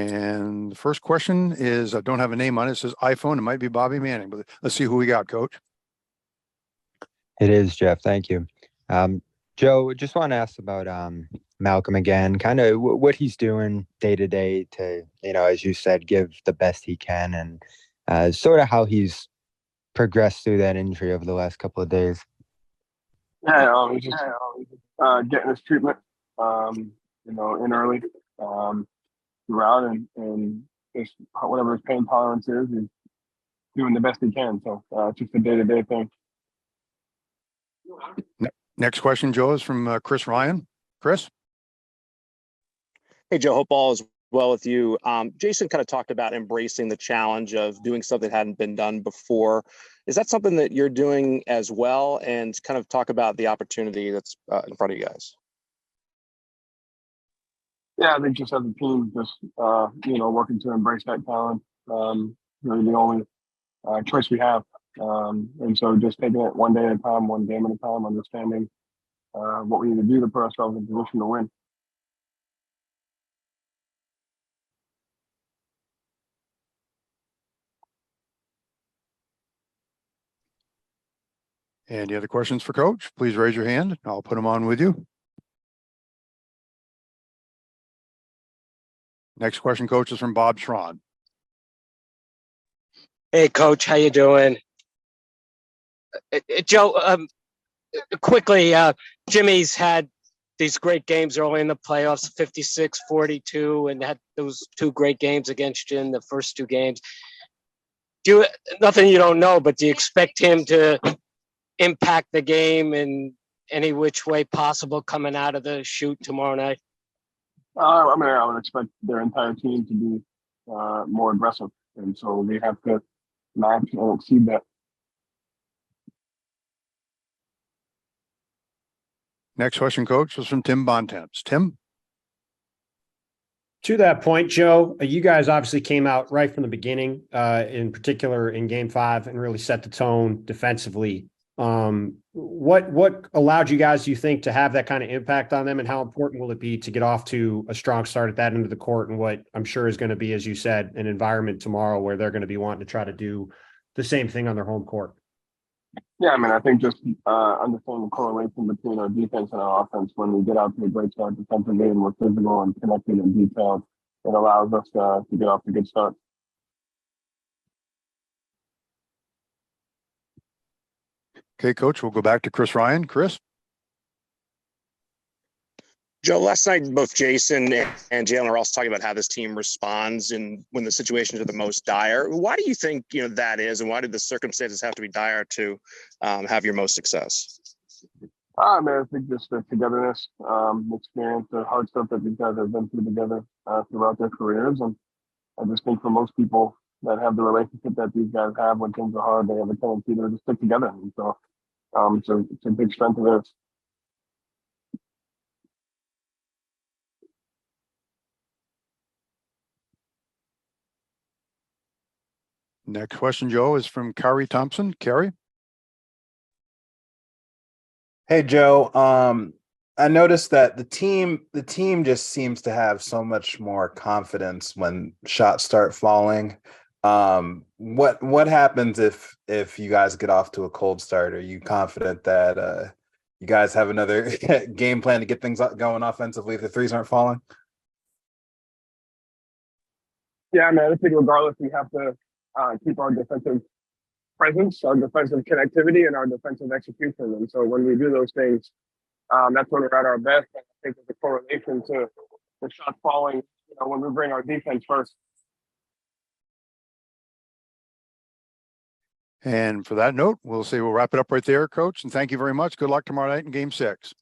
And the first question is, I don't have a name on it. It says iPhone. It might be Bobby Manning, but let's see who we got, Coach. It is, Jeff. Thank you. Joe, just want to ask about Malcolm again, kind of what he's doing day to day to, as you said, give the best he can, and sort of how he's progressed through that injury over the last couple of days. He's just getting his treatment, in early throughout, and just whatever his pain tolerance is, he's doing the best he can. So it's just a day-to-day thing. Next question, Joe, is from Chris Ryan. Chris? Hey, Joe, hope all is well with you. Jason kind of talked about embracing the challenge of doing something that hadn't been done before. Is that something that you're doing as well? And kind of talk about the opportunity that's in front of you guys. Yeah, I think just as a team, just, working to embrace that talent, really the only choice we have. And so just taking it one day at a time, one game at a time, understanding what we need to do to put ourselves in position to win. Any other questions for Coach? Please raise your hand. I'll put them on with you. Next question, Coach, is from Bob Schron. Hey, Coach, how you doing? Joe, quickly, Jimmy's had these great games early in the playoffs, 56-42, and had those two great games against you in the first two games. Nothing you don't know, but do you expect him to impact the game in any which way possible coming out of the shoot tomorrow night? I would expect their entire team to be more aggressive, and so they have to match and exceed that. Next question, Coach, was from Tim Bontemps. Tim? To that point, Joe, you guys obviously came out right from the beginning, in particular in Game 5, and really set the tone defensively. What allowed you guys, do you think, to have that kind of impact on them, and how important will it be to get off to a strong start at that end of the court, and what I'm sure is going to be, as you said, an environment tomorrow where they're going to be wanting to try to do the same thing on their home court? Yeah, I think just understanding the correlation between our defense and our offense. When we get out to a great start defensively and we're physical and connected and detailed, it allows us to get off to a good start. Okay, Coach, we'll go back to Chris Ryan. Chris? Joe, last night, both Jason and Jalen are also talking about how this team responds when the situations are the most dire. Why do you think that is, and why did the circumstances have to be dire to have your most success? I think just the togetherness, experience, the hard stuff that these guys have been through together throughout their careers. And I just think for most people that have the relationship that these guys have when things are hard, they have a tendency to just stick together. And so it's a big strength of theirs. Next question, Joe, is from Kerry Thompson. Kerry? Hey, Joe. I noticed that the team just seems to have so much more confidence when shots start falling. What happens if you guys get off to a cold start? Are you confident that you guys have another game plan to get things going offensively if the threes aren't falling? Yeah, I think regardless, we have to keep our defensive presence, our defensive connectivity, and our defensive execution. And so when we do those things, that's when we're at our best. And I think there's a correlation to the shot falling, when we bring our defense first. And for that note, we'll wrap it up right there, Coach. And thank you very much. Good luck tomorrow night in Game 6.